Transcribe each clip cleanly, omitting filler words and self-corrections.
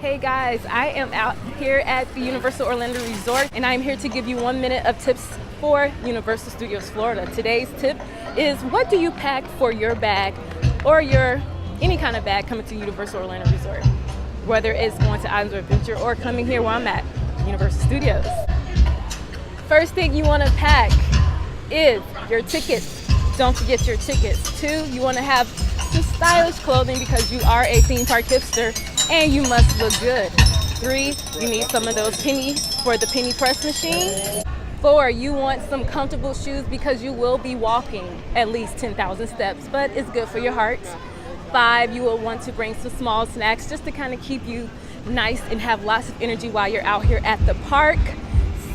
Hey guys, I am out here at the Universal Orlando Resort and I'm here to give you 1 minute of tips for Universal Studios Florida. Today's tip is, what do you pack for your bag or your any kind of bag coming to Universal Orlando Resort? Whether it's going to Islands of Adventure or coming here where I'm at, Universal Studios. First thing you want to pack is your tickets. Don't forget your tickets. 2, you want to have some stylish clothing because you are a theme park hipster and you must look good. 3, you need some of those pennies for the penny press machine. 4, you want some comfortable shoes because you will be walking at least 10,000 steps, but it's good for your heart. 5, you will want to bring some small snacks just to kind of keep you nice and have lots of energy while you're out here at the park.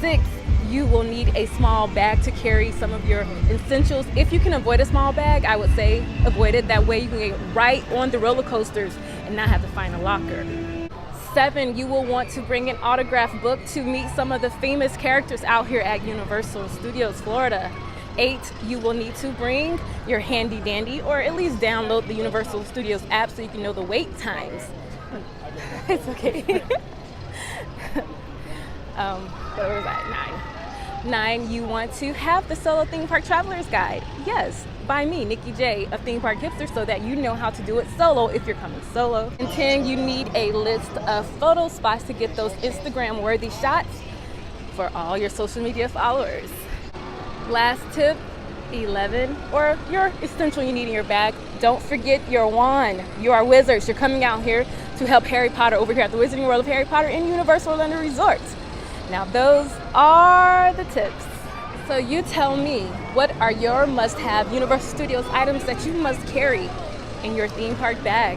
6, you will need a small bag to carry some of your essentials. If you can avoid a small bag, I would say avoid it. That way you can get right on the roller coasters and not have to find a locker. 7, you will want to bring an autograph book to meet some of the famous characters out here at Universal Studios Florida. 8, you will need to bring your handy dandy, or at least download the Universal Studios app so you can know the wait times. It's okay. What was that? 9, you want to have the Solo Theme Park Traveler's Guide. Yes, by me, NikkyJ of ThemeParkHipster, so that you know how to do it solo if you're coming solo. And 10, you need a list of photo spots to get those Instagram-worthy shots for all your social media followers. Last tip, 11, or your essential you need in your bag, don't forget your wand. You are wizards. You're coming out here to help Harry Potter over here at the Wizarding World of Harry Potter in Universal Orlando Resort. Now those are the tips. So you tell me, what are your must-have Universal Studios items that you must carry in your theme park bag?